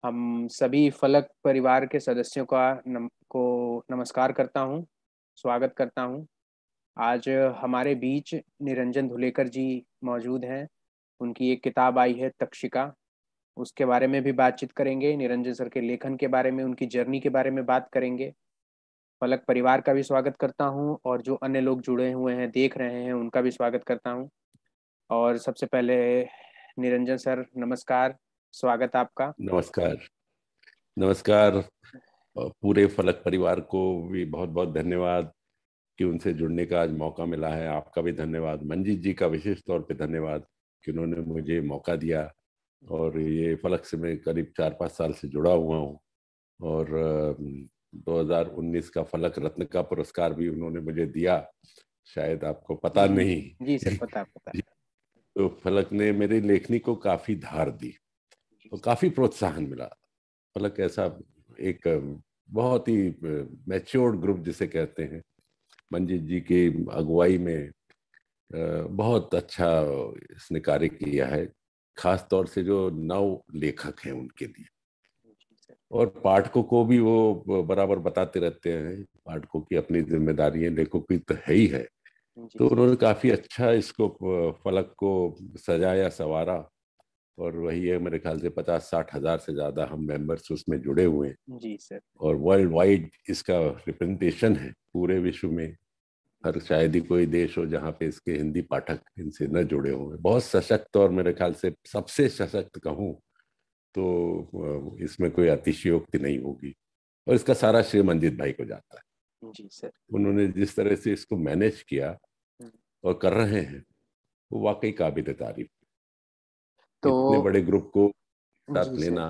हम सभी फलक परिवार के सदस्यों को नमस्कार करता हूँ, स्वागत करता हूँ। आज हमारे बीच निरंजन धुलेकर जी मौजूद हैं। उनकी एक किताब आई है तक्षिका, उसके बारे में भी बातचीत करेंगे। निरंजन सर के लेखन के बारे में, उनकी जर्नी के बारे में बात करेंगे। फलक परिवार का भी स्वागत करता हूँ और जो अन्य लोग जुड़े हुए हैं, देख रहे हैं, उनका भी स्वागत करता हूँ। और सबसे पहले निरंजन सर, नमस्कार, स्वागत आपका। नमस्कार। नमस्कार। पूरे फलक परिवार को भी बहुत बहुत धन्यवाद कि उनसे जुड़ने का आज मौका मिला है। आपका भी धन्यवाद। मंजीत जी का विशेष तौर पे धन्यवाद कि उन्होंने मुझे मौका दिया। और ये फलक से मैं करीब 4-5 साल से जुड़ा हुआ हूँ। और 2019 का फलक रत्न का पुरस्कार भी उन्होंने मुझे दिया, शायद आपको पता जी नहीं। जी सर, पता पता है। तो फलक ने मेरी लेखनी को काफी धार दी जी और काफी प्रोत्साहन मिला। फलक ऐसा एक बहुत ही मैच्योर्ड ग्रुप जिसे कहते हैं, मंजीत जी की अगुवाई में बहुत अच्छा इसने कार्य किया है, खास तौर से जो नव लेखक हैं उनके लिए। सर। और पाठकों को भी वो बराबर बताते रहते हैं, पाठकों की अपनी जिम्मेदारी है, लेखकों की तो है ही है। जी तो सर। उन्होंने काफी अच्छा इसको फलक को सजाया सवारा। और वही है, मेरे ख्याल से 50-60 हजार से ज्यादा हम मेंबर्स उसमें जुड़े हुए हैं। जी सर। और वर्ल्ड वाइड इसका रिप्रेजेंटेशन है पूरे विश्व में। हर शायद ही कोई देश हो जहाँ पे इसके हिंदी पाठक इनसे न जुड़े होंगे। बहुत सशक्त, और मेरे ख्याल से सबसे सशक्त कहूँ तो इसमें कोई अतिशयोक्ति नहीं होगी। और इसका सारा श्रेय मंजीत भाई को जाता है। जी सर। उन्होंने जिस तरह से इसको मैनेज किया हम्म। और कर रहे हैं, वो वाकई काबिल तारीफ। तो इतने बड़े ग्रुप को जी साथ सर, लेना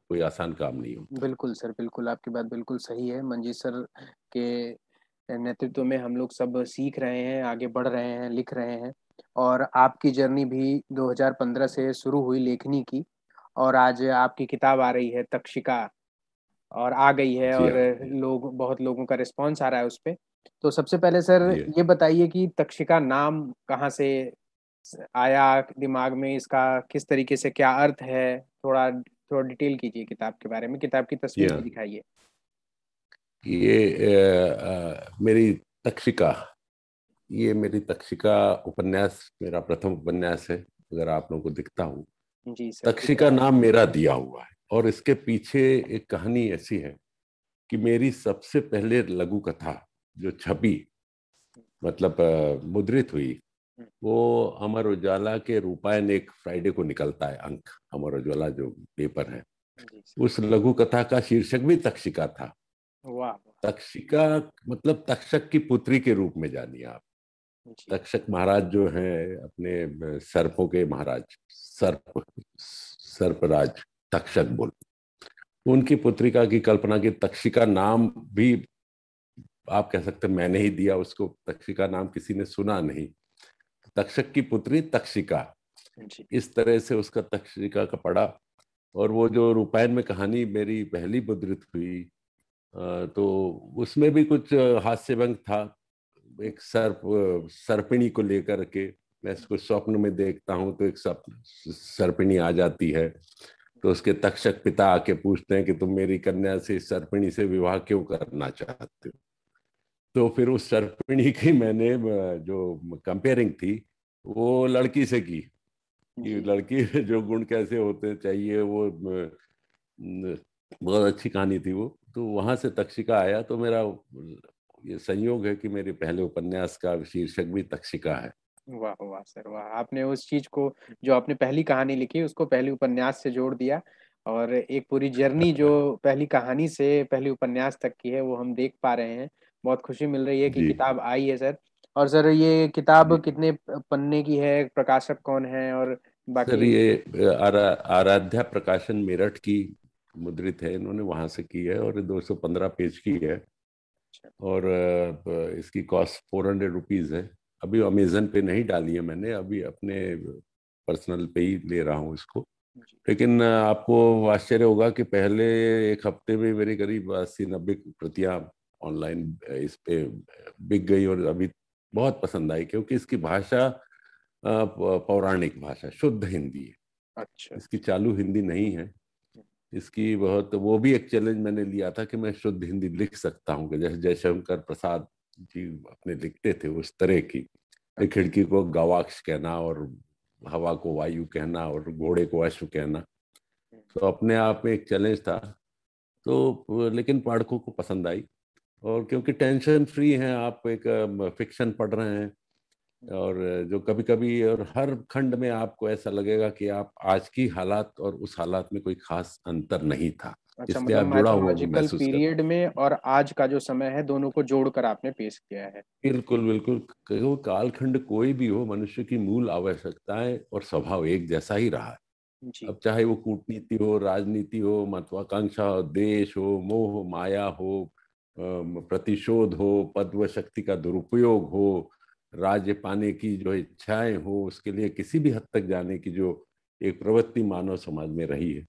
कोई आसान काम नहीं होता। बिल्कुल सर, बिल्कुल आपकी बात बिल्कुल सही है। मंजीत सर के नेतृत्व में हम लोग सब सीख रहे हैं, आगे बढ़ रहे हैं, लिख रहे हैं। और आपकी जर्नी भी 2015 से शुरू हुई लेखनी की, और आज आपकी किताब आ रही है तक्षिका, और आ गई है, जी और हाँ। बहुत लोगों का रिस्पांस आ रहा है उस पे। तो सबसे पहले सर जी। ये बताइए कि तक्षिका नाम कहाँ से आया दिमाग में, इसका किस तरीके से, क्या अर्थ है, थोड़ा थोड़ा डिटेल कीजिए किताब के बारे में, किताब की जी तस्वीर हाँ। भी दिखाइए। मेरी तक्षिका, ये मेरी तक्षिका उपन्यास मेरा प्रथम उपन्यास है, अगर आप लोगों को दिखता हूँ। जी सर, दिख तक्षिका रहा है। नाम मेरा दिया हुआ है, और इसके पीछे एक कहानी ऐसी है कि मेरी सबसे पहले लघु कथा जो छपी, मतलब मुद्रित हुई, वो अमर उजाला के रूपायन, एक फ्राइडे को निकलता है अंक, अमर उजाला जो पेपर है, जी सर। उस लघु कथा का शीर्षक भी तक्षिका था। वाह वाह। तक्षिका मतलब तक्षक की पुत्री के रूप में जानिए आप। जी। तक्षक महाराज जो हैं अपने सर्पों के महाराज, सर्पराज तक्षक बोल, उनकी पुत्रिका की कल्पना की तक्षिका नाम भी आप कह सकते हैं मैंने ही दिया उसको। तक्षिका नाम किसी ने सुना नहीं। तक्षक की पुत्री तक्षिका, जी। इस तरह से उसका तक्षिका का पड़ा। और वो जो रूपायन में कहानी मेरी पहली मुद्रित हुई, तो उसमें भी कुछ हास्य व्यंग था। एक सर्पिणी को लेकर के, मैं इसको स्वप्न में देखता हूँ तो एक सर्पिणी आ जाती है। तो उसके तक्षक पिता आके पूछते हैं कि तुम मेरी कन्या से इस सर्पिणी से विवाह क्यों करना चाहते हो। तो फिर उस सर्पिणी की मैंने जो कंपेयरिंग थी वो लड़की से की, कि जी। लड़की जो गुण कैसे होते चाहिए, वो बहुत अच्छी कहानी थी वो। तो वहां से तक्षिका आया। तो मेरा ये संयोग है कि मेरे पहले उपन्यास का शीर्षक भी तक्षिका है। वाह वाह सर, वाह, आपने उस चीज को, जो आपने पहली कहानी लिखी उसको पहली उपन्यास से जोड़ दिया। और एक पूरी जर्नी जो पहली कहानी से पहली उपन्यास तक की है, वो हम देख पा रहे हैं। बहुत खुशी मिल रही है कि जी किताब आई है सर। और सर ये किताब जी। कितने पन्ने की है, प्रकाशक कौन है, और सर बाकी। ये आराध्या प्रकाशन मेरठ की मुद्रित है, इन्होंने वहां से की है, और 215 पेज की है। और इसकी कॉस्ट 400 रुपीज़ है। अभी अमेजन पे नहीं डाली है मैंने, अभी अपने पर्सनल पे ही ले रहा हूँ इसको। जी। लेकिन आपको आश्चर्य होगा कि पहले एक हफ्ते में मेरी करीब 80-90 प्रतियां ऑनलाइन इस पे बिक गई। और अभी बहुत पसंद आई, क्योंकि इसकी भाषा पौराणिक भाषा शुद्ध हिंदी है। अच्छा। इसकी चालू हिंदी नहीं है। इसकी बहुत, वो भी एक चैलेंज मैंने लिया था कि मैं शुद्ध हिंदी लिख सकता हूँ, कि जैसे जयशंकर प्रसाद जी अपने लिखते थे उस तरह की। अच्छा। खिड़की को गवाक्ष कहना, और हवा को वायु कहना, और घोड़े को अश्व कहना, तो अपने आप में एक चैलेंज था। तो लेकिन पाठकों को पसंद आई, और क्योंकि टेंशन फ्री हैं आप, एक फिक्शन पढ़ रहे हैं, और जो कभी कभी, और हर खंड में आपको ऐसा लगेगा कि आप आज की हालात और उस हालात में कोई खास अंतर नहीं था, अच्छा, इसलिए मतलब आप जुड़ा हुआ भी माइथोलॉजिकल महसूस कर। पीरियड में और आज का जो समय है दोनों को जोड़कर आपने पेश किया है। बिल्कुल बिल्कुल, वो कालखंड कोई भी हो, मनुष्य की मूल आवश्यकताएं और स्वभाव एक जैसा ही रहा है। जी। अब चाहे वो कूटनीति हो, राजनीति हो, महत्वाकांक्षा हो, देश हो, मोह हो, माया हो, प्रतिशोध हो, पद व शक्ति का दुरुपयोग हो, राज्य पाने की जो इच्छाएं हो, उसके लिए किसी भी हद तक जाने की जो एक प्रवृत्ति मानव समाज में रही है,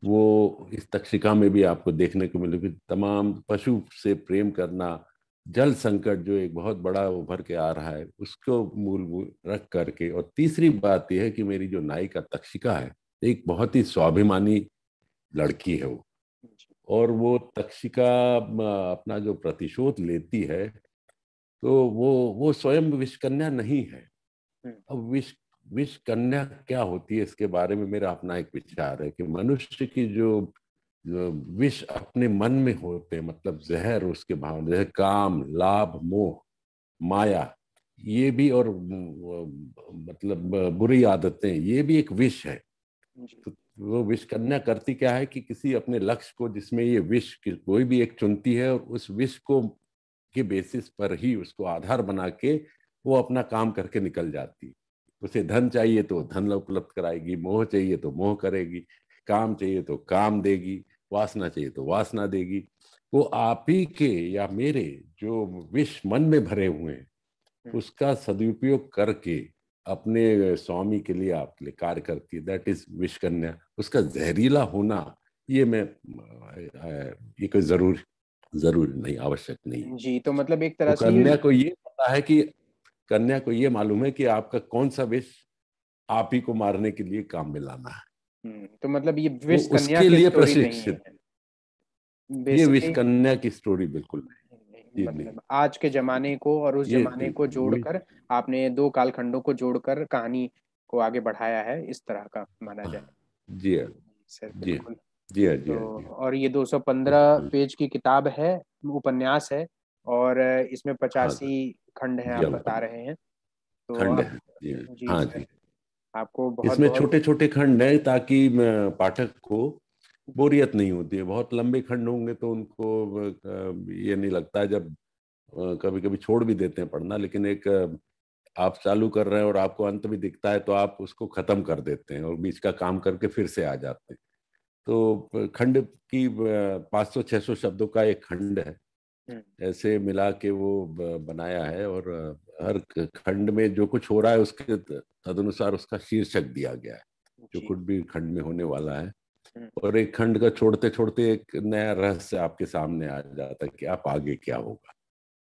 वो इस तक्षिका में भी आपको देखने को मिलेगी। तमाम पशु से प्रेम करना, जल संकट जो एक बहुत बड़ा उभर के आ रहा है, उसको मूल रख करके। और तीसरी बात यह है कि मेरी जो नायिका तक्षिका है, एक बहुत ही स्वाभिमानी लड़की है वो। जी। और वो तक्षिका अपना जो प्रतिशोध लेती है, तो वो स्वयं विषकन्या नहीं है। हम्म। अब विषकन्या क्या होती है, इसके बारे में मेरा अपना एक विचार है कि मनुष्य की जो विष अपने मन में होते हैं, मतलब जहर, उसके भाव, जैसे काम, लाभ, मोह, माया, ये भी, और मतलब बुरी आदतें, ये भी एक विष है। जी। तो वो विष कन्या करती क्या है कि किसी अपने लक्ष्य को, जिसमें ये विष कोई भी एक चुनती है, और उस विष को के बेसिस पर ही, उसको आधार बना के वो अपना काम करके निकल जाती है। उसे धन चाहिए तो धन उपलब्ध कराएगी, मोह चाहिए तो मोह करेगी, काम चाहिए तो काम देगी, वासना चाहिए तो वासना देगी। वो आप ही के या मेरे जो विष मन में भरे हुए हैं, हम्म। उसका सदुपयोग करके अपने स्वामी के लिए, आपके लिए कार्य करती है। दैट इज विष कन्या। उसका जहरीला होना, ये मैं ये कोई जरूर नहीं, आवश्यक नहीं है। जी, तो मतलब एक वो तरह से ये। कन्या को ये पता है कि, कन्या को ये मालूम है कि आपका कौन सा विष आप ही को मारने के लिए काम में लाना है। तो मतलब ये वो विष कन्या उसके की लिए स्टोरी नहीं प्रशिक्षित। है ये विष बेसिकली। कन्या की स्टोरी बिल्कुल नहीं, जी नहीं। मतलब आज के जमाने को और उस ये जमाने को जोड़कर आपने दो कालखंडों को जोड़कर कहानी को आगे बढ़ाया है, इस तरह का माना जाए। जी हाँ, सर जी हाँ, बिल्कुल। जी हाँ, जी तो हाँ, जी हाँ, और ये 215 बिल्कुल। पेज की किताब है, उपन्यास है, और इसमें हाँ सर, 85 खंड हैं जी आप हाँ, बता रहे हैं। तो खंड आप। है, जी हाँ, जी हाँ सर, जी। आपको बहुत इसमें बहुत। छोटे छोटे खंड है, ताकि पाठक को बोरियत नहीं होती है। बहुत लंबे खंड होंगे तो उनको ये नहीं लगता है, जब कभी कभी छोड़ भी देते हैं पढ़ना, लेकिन एक आप चालू कर रहे हैं और आपको अंत भी दिखता है, तो आप उसको खत्म कर देते हैं और बीच का काम करके फिर से आ जाते हैं। तो खंड की 500-600 शब्दों का एक खंड है, हम्म। ऐसे मिला के वो बनाया है। और हर खंड में जो कुछ हो रहा है, उसके तदनुसार उसका शीर्षक दिया गया है, जो जी। कुछ भी खंड में होने वाला है। हम्म। और एक खंड का छोड़ते छोड़ते एक नया रहस्य आपके सामने आ जाता है कि आप आगे क्या होगा।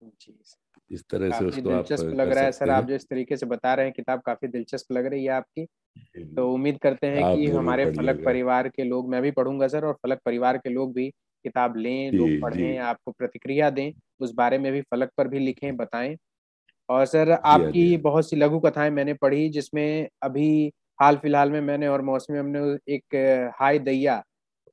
जी सर, इस तरह से काफी उसको आप दिलचस्प लग कर रहा है सर, सकते आप हैं। जो इस तरीके से बता रहे हैं किताब काफी दिलचस्प लग रही है आपकी। तो उम्मीद करते हैं आप कि जरूर हमारे फलक पढ़िएगा। परिवार के लोग, मैं भी पढ़ूंगा सर, और फलक परिवार के लोग भी किताब लें, जी, लोग जी, पढ़ें, आपको प्रतिक्रिया दें, उस बारे में भी फलक पर भी लिखें, बताएं। और सर जी हाँ, जी आपकी हाँ। बहुत सी लघु कथाएं मैंने पढ़ी, जिसमें अभी हाल फिलहाल में मैंने और मौसमी हमने एक हाय दैया,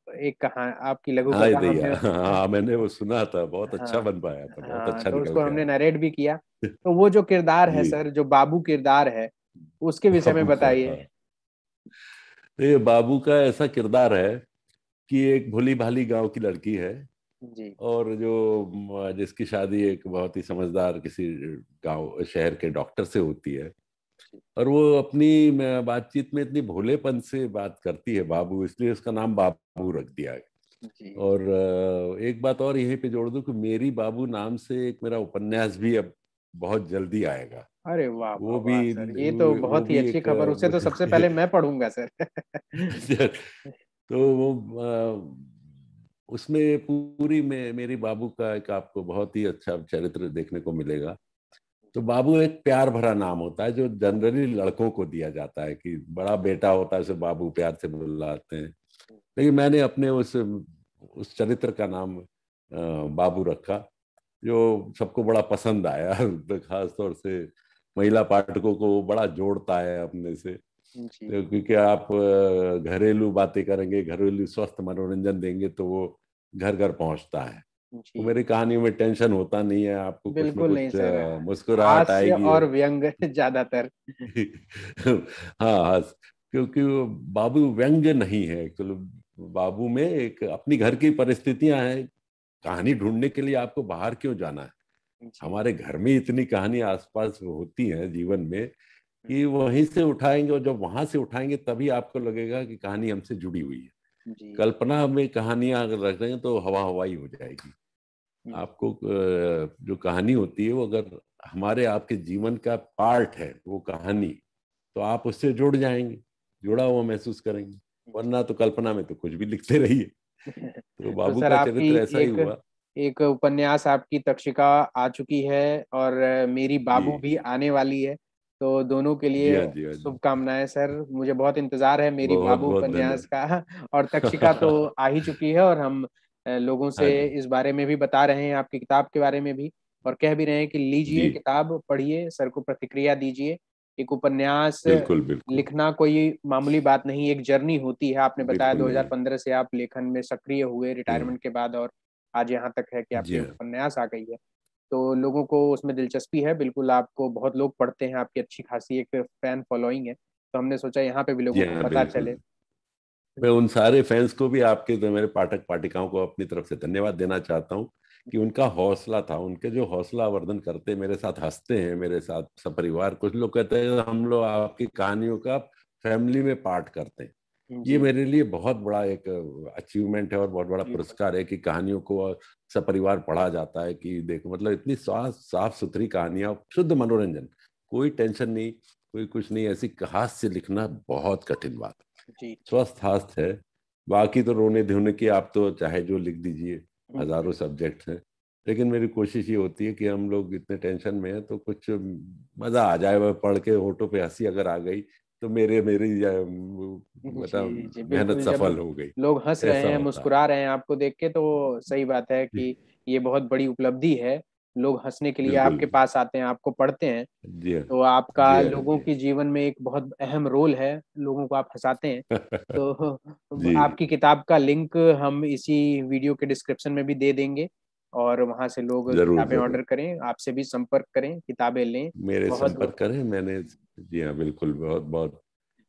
एक कहा आपकी लघु हाय कथा दैया, हमने। हाँ मैंने वो सुना था, बहुत अच्छा हाँ। बन पाया था, बहुत हाँ, अच्छा तो निकल उसको के हमने आया। नरेट भी किया। तो वो जो किरदार है जी, सर, जो बाबू किरदार है, उसके विषय में बाबू का, बताइए। हाँ। तो ये बाबू का ऐसा किरदार है कि एक भोली भाली गांव की लड़की है, जी। और जो जिसकी शादी एक बहुत ही समझदार किसी गांव शहर के डॉक्टर से होती है। और वो अपनी बातचीत में इतनी भोलेपन से बात करती है बाबू, इसलिए उसका नाम बाबू रख दिया है। जी। और एक बात और यहीं पे जोड़ दूं कि मेरी बाबू नाम से एक मेरा उपन्यास भी अब बहुत जल्दी आएगा। अरे वाह वाह वो भी वाह सर, ये तो वो बहुत ही भी अच्छी एक खबर, उसे तो सबसे पहले मैं पढ़ूंगा सर। तो वो उसमें पूरी में मेरी बाबू का एक आपको बहुत ही अच्छा चरित्र देखने को मिलेगा। तो बाबू एक प्यार भरा नाम होता है, जो जनरली लड़कों को दिया जाता है, कि बड़ा बेटा होता है उसे बाबू प्यार से बुलाते हैं। लेकिन मैंने अपने उस चरित्र का नाम बाबू रखा, जो सबको बड़ा पसंद आया। खास तौर से महिला पाठकों को वो बड़ा जोड़ता है अपने से। जी तो क्योंकि आप घरेलू बातें करेंगे, घरेलू स्वस्थ मनोरंजन देंगे तो वो घर घर पहुंचता है। तो जी। मेरी कहानियों में टेंशन होता नहीं है, आपको कुछ न बिल्कुल नहीं कुछ सर, मुस्कुराहट हास्य आएगी। और व्यंग ज्यादातर। हाँ हाँ, क्योंकि वो बाबू व्यंग्य नहीं है एक्चुअली। बाबू में एक अपनी घर की परिस्थितियां हैं। कहानी ढूंढने के लिए आपको बाहर क्यों जाना है? जी हमारे घर में इतनी कहानी आसपास होती है जीवन में कि वहीं से उठाएंगे, और जब वहां से उठाएंगे तभी आपको लगेगा कि कहानी हमसे जुड़ी हुई है। जी कल्पना में कहानियां अगर रख रहे हैं तो हवा हवाई हो जाएगी। आपको जो कहानी होती है वो अगर हमारे आपके जीवन का पार्ट है वो कहानी, तो आप उससे जुड़ जाएंगे, जुड़ा हुआ महसूस करेंगे। वरना तो कल्पना में तो कुछ भी लिखते रहिए। तो तो बाबू सर का आपकी चरित्र ऐसा ही एक हुआ। एक उपन्यास आपकी तक्षिका आ चुकी है, और मेरी जी बाबू भी आने वाली है। तो दोनों के जी लिए हाँ, जी हाँ जी। शुभकामनाएं सर, मुझे बहुत इंतजार है मेरी बहुत बाबू बहुत उपन्यास धन्यवाद। का। और तक्षिका तो आ ही चुकी है, और हम लोगों हाँ से जी। इस बारे में भी बता रहे हैं, आपकी किताब के बारे में भी, और कह भी रहे हैं कि जी लीजिए किताब पढ़िए, सर को प्रतिक्रिया दीजिए। एक उपन्यास बिल्कुल बिल्कुल। लिखना कोई मामूली बात नहीं, एक जर्नी होती है। आपने बताया बिल्कुल नहीं। 2015 से आप लेखन में सक्रिय हुए जी रिटायरमेंट के बाद, और आज यहाँ तक है कि जी आपकी हाँ। उपन्यास आ गई है। तो लोगों को उसमें दिलचस्पी है, बिल्कुल आपको बहुत लोग पढ़ते हैं, आपकी अच्छी खासी एक फैन फॉलोइंग है। तो हमने सोचा यहाँ पे भी जी लोगों को हाँ पता चले। बिल्कुल। मैं उन सारे फैंस को भी, आपके जो मेरे पाठक पाठिकाओं को अपनी तरफ से धन्यवाद देना चाहता हूँ कि उनका हौसला था, उनके जो हौसला वर्धन करते, मेरे साथ हंसते हैं, मेरे साथ सपरिवार। कुछ लोग कहते हैं हम लोग आपकी कहानियों का फैमिली में पार्ट करते हैं। ये जी मेरे लिए बहुत बड़ा एक अचीवमेंट है और बहुत बड़ा जी पुरस्कार है कि कहानियों को सपरिवार पढ़ा जाता है। कि देखो मतलब इतनी साफ साफ सुथरी कहानियां, शुद्ध मनोरंजन, कोई टेंशन नहीं, कोई कुछ नहीं। ऐसी हास्य लिखना बहुत कठिन बात है। जी जी स्वस्थ हाथ है। बाकी तो रोने धोने की आप तो चाहे जो लिख दीजिए, हजारों सब्जेक्ट हैं। लेकिन मेरी कोशिश ये होती है कि हम लोग इतने टेंशन में हैं तो कुछ मजा आ जाए, वह पढ़ के होठों पे हंसी अगर आ गई तो मेरे मेरी जी मतलब जी मेहनत बिल्कुल। जब सफल हो गई। लोग हंस रहे ऐसा हैं, होता है। मुस्कुरा रहे हैं आपको देख के, तो सही बात है जी कि ये बहुत बड़ी उपलब्धि है। लोग हंसने के लिए बिल्कुल। आपके पास आते हैं, आपको पढ़ते हैं। जी हाँ तो आपका जी हाँ लोगों जी के जीवन में एक बहुत अहम रोल है, लोगों को आप हंसाते हैं। हाँ। तो जी आपकी किताब का लिंक हम इसी वीडियो के डिस्क्रिप्शन में भी दे देंगे, और वहां से लोग जरूर किताबें जरूर। ऑर्डर करें, आपसे भी संपर्क करें, किताबें लें। मेरे बहुत संपर्क करें मैंने। जी हाँ बिल्कुल। बहुत बहुत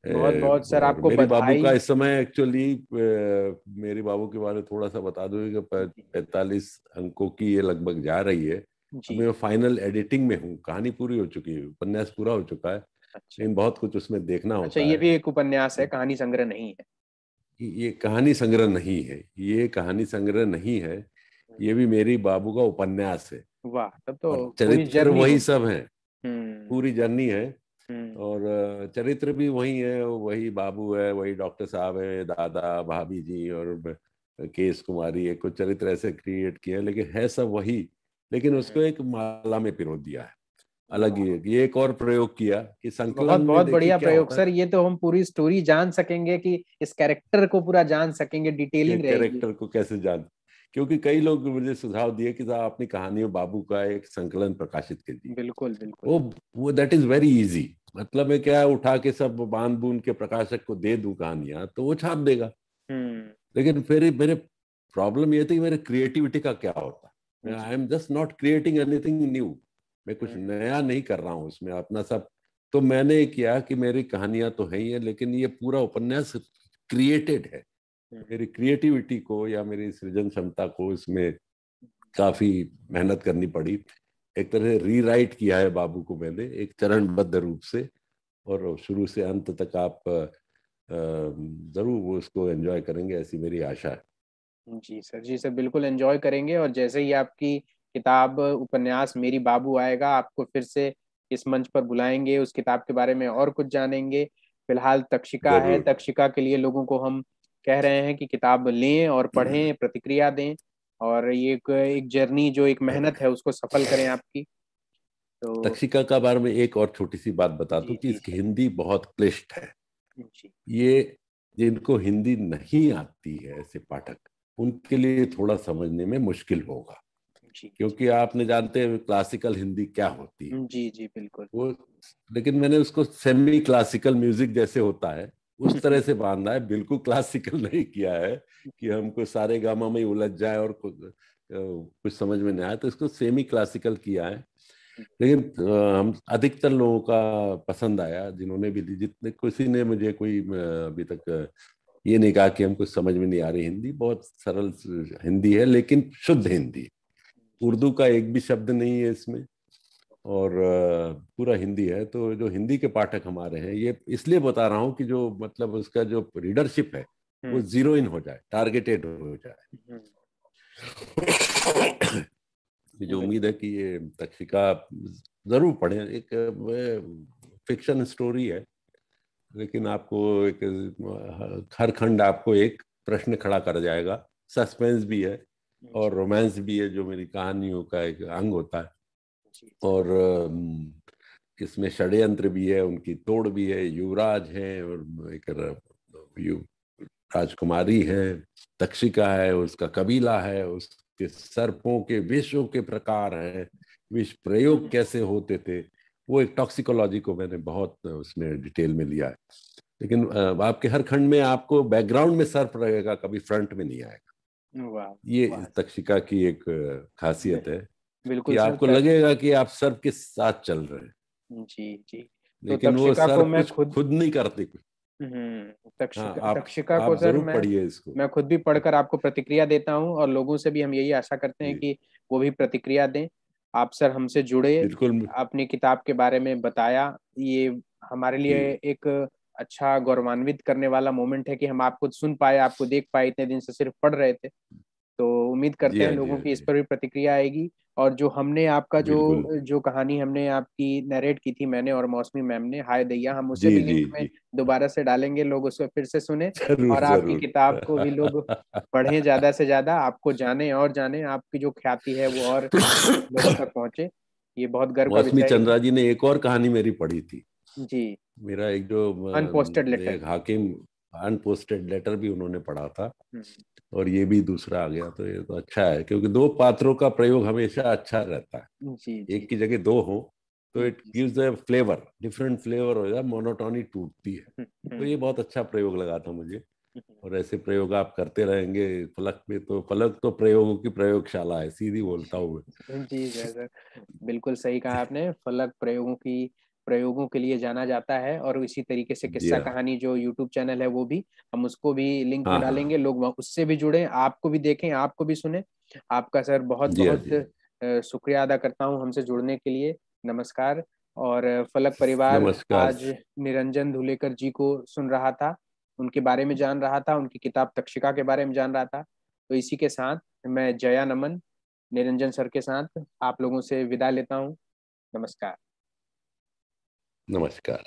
बहुत बहुत सर और आपको मेरी बाबू का बधाई। इस समय एक्चुअली, मेरी बाबू के बारे में थोड़ा सा बता दूं कि जी 45 अंकों की ये लगभग जा रही है। अभी जी। मैं फाइनल एडिटिंग में हूँ। कहानी पूरी हो चुकी है, उपन्यास पूरा हो चुका है, अच्छा लेकिन बहुत कुछ उसमें देखना अच्छा, होता ये है। भी एक उपन्यास है, कहानी संग्रह नहीं है? ये कहानी संग्रह नहीं है, ये कहानी संग्रह नहीं है। ये भी मेरी बाबू का उपन्यास है। वाह, तब तो और पूरी चरित्र जर्नी वही होगी। सब हैं, हम्म पूरी जर्नी है। हम्म। और चरित्र भी वही है, वही बाबू है, वही डॉक्टर साहब है, दादा भाभी जी और केस कुमारी है। कुछ चरित्र ऐसे क्रिएट किए हैं लेकिन है सब वही। लेकिन उसको एक माला में पिरो दिया है। अलग ही वाह, ये एक और प्रयोग किया कि बहुत संकलन में बहुत देखिए बढ़िया क्या प्रयोग होता है सर। ये तो हम पूरी स्टोरी जान सकेंगे, कि इस कैरेक्टर को पूरा जान सकेंगे, कि डिटेलिंग रहेगी। कैरेक्टर को कैसे जान। क्योंकि कई लोग मुझे सुझाव दिए कि साहब अपनी कहानियों बाबू का एक संकलन प्रकाशित कीजिए। बिल्कुल बिल्कुल। वो वो दैट इज वेरी इजी। मतलब मैं क्या उठा के सब बांध बूंद के प्रकाशक को दे दूं कहानियां तो वो छाप देगा। हम्म। लेकिन फिर मेरे प्रॉब्लम ये थी कि मेरे क्रिएटिविटी का क्या होता। जी। I am just not creating anything new. मैं कुछ हम्म नया नहीं कर रहा हूँ उसमें अपना सब। तो मैंने किया कि मेरी कहानियां तो है ही है, लेकिन ये पूरा उपन्यास क्रिएटेड है। हम्म। मेरी क्रिएटिविटी को या मेरी सृजन क्षमता को इसमें काफी मेहनत करनी पड़ी। एक तरह से रीराइट किया है बाबू को मैंने एक चरणबद्ध रूप से। और शुरू से अंत तक आप जरूर वो उसको एंजॉय करेंगे, ऐसी मेरी आशा है। जी सर, जी सर, बिल्कुल एंजॉय करेंगे। और जैसे ही आपकी किताब उपन्यास मेरी बाबू आएगा, आपको फिर से इस मंच पर बुलाएंगे, उस किताब के बारे में और कुछ जानेंगे। फिलहाल तक्षिका है, जरूर। तक्षिका के लिए लोगों को हम कह रहे हैं कि किताब लें और पढ़ें, प्रतिक्रिया दें, और ये एक जर्नी जो एक मेहनत है उसको सफल करें आपकी। तो तक्षिका का बारे में एक और छोटी सी बात बता दूं जी कि जी इसकी सर। हिंदी बहुत क्लिष्ट है। जी ये जिनको हिंदी नहीं आती है, ऐसे पाठक, उनके लिए थोड़ा समझने में मुश्किल होगा। जी क्योंकि आपने जानते हैं क्लासिकल हिंदी क्या होती है जी जी बिल्कुल। वो, लेकिन मैंने उसको सेमी क्लासिकल म्यूजिक जैसे होता है उस तरह से बांधा है, बिल्कुल क्लासिकल नहीं किया है कि हमको सारे गामा में ही उलझ जाए और कुछ समझ में नहीं आए, तो इसको सेमी क्लासिकल किया है। लेकिन हम अधिकतर लोगों का पसंद आया, जिन्होंने भी ली, जितने किसी ने मुझे कोई अभी तक ये नहीं कहा कि हमको समझ में नहीं आ रही हिंदी। बहुत सरल हिंदी है, लेकिन शुद्ध हिंदी। उर्दू का एक भी शब्द नहीं है इसमें, और पूरा हिंदी है। तो जो हिंदी के पाठक हमारे हैं, ये इसलिए बता रहा हूँ कि जो मतलब उसका जो रीडरशिप है वो हम्म 0 इन हो जाए, टारगेटेड हो जाए। हम्म, मुझे बिल्कुल। उम्मीद है कि ये तक्षिका जरूर पढ़ें। एक फिक्शन स्टोरी है, लेकिन आपको एक हर खंड आपको एक प्रश्न खड़ा कर जाएगा। सस्पेंस भी है और जी रोमांस भी है, जो मेरी कहानियों का एक अंग होता है। जी और इसमें षड्यंत्र भी है, उनकी तोड़ भी है, युवराज है और एक राजकुमारी है, तक्षिका है, उसका कबीला है, उसके सर्पों के विषों के प्रकार हैं, विष प्रयोग कैसे होते थे। वो एक टॉक्सिकोलॉजी को मैंने बहुत उसमें डिटेल में लिया है। लेकिन आपके हर खंड में आपको बैकग्राउंड में सर्प रहेगा, कभी फ्रंट में नहीं आएगा। वाह ये वाह। इस तक्षिका की एक खासियत है कि बिल्कुल सर। आपको लगेगा कि आप सर्प के साथ चल रहे हैं, जी जी। तो लेकिन वो तक्षिका को सर्प मैं कुछ खुद, खुद नहीं करते कुछ। हाँ, तक्षिका आप तक्षिका को आप सर जरूर मैं पढ़िए इसको। मैं खुद भी पढ़कर आपको प्रतिक्रिया देता हूँ, और लोगों से भी हम यही आशा करते हैं जी कि वो भी प्रतिक्रिया दें। आप सर हमसे जुड़े, बिल्कुल। अपनी किताब के बारे में बताया, ये हमारे लिए जी एक अच्छा गौरवान्वित करने वाला मोमेंट है कि हम आपको सुन पाए, आपको देख पाए। इतने दिन से सिर्फ पढ़ रहे थे। तो उम्मीद करते जी हैं हाँ, जी लोगों हाँ, की इस जी पर भी प्रतिक्रिया आएगी। और जो हमने आपका जो बिल्कुल। जो कहानी हमने आपकी नरेट की थी, मैंने और मौसमी मैम ने, हाय दैया, हम उसे जी भी जी लिंक में जी दोबारा से डालेंगे, लोग उसे फिर से सुने। जरूर और आपकी जरूर। किताब को भी लोग पढ़ें, ज्यादा से ज्यादा आपको जाने और जाने, आपकी जो ख्याति है वो और लोगों तक पहुंचे। ये बहुत गर्व का मौसमी विषय है चंद्रा कि जी ने एक और कहानी मेरी पढ़ी थी। जी, मेरा एक जो अनपोस्टेड लेटर। एक हाकिम, अनपोस्टेड लेटर भी उन्होंने पढ़ा था, और ये भी दूसरा आ गया। तो ये तो अच्छा है, क्योंकि दो पात्रों का प्रयोग हमेशा अच्छा रहता है। जी जी एक की जगह दो हो तो इट जी gives a flavour, different flavour हो जाए, मोनोटोनी टूटती है। तो ये बहुत अच्छा प्रयोग लगा था मुझे। और ऐसे प्रयोग आप करते रहेंगे। फलक में तो, फलक तो प्रयोगों की प्रयोगशाला है, सीधी बोलता हूँ मैं। जी सर, बिल्कुल सही कहा आपने। फलक प्रयोगों के लिए जाना जाता है। और इसी तरीके से जी किस्सा हाँ। कहानी जो यूट्यूब चैनल है वो भी, हम उसको भी लिंक में हाँ हाँ। डालेंगे, लोग उससे भी जुड़े, आपको भी देखें, आपको भी सुने। आपका सर बहुत जी हाँ, बहुत जी हाँ। शुक्रिया अदा करता हूँ हमसे जुड़ने के लिए। नमस्कार। और फलक परिवार नमस्कार। आज निरंजन धुलेकर जी को सुन रहा था, उनके बारे में जान रहा था, उनकी किताब तक्षिका के बारे में जान रहा था। तो इसी के साथ मैं जया नमन निरंजन सर के साथ आप लोगों से विदा लेता हूँ। नमस्कार। नमस्कार।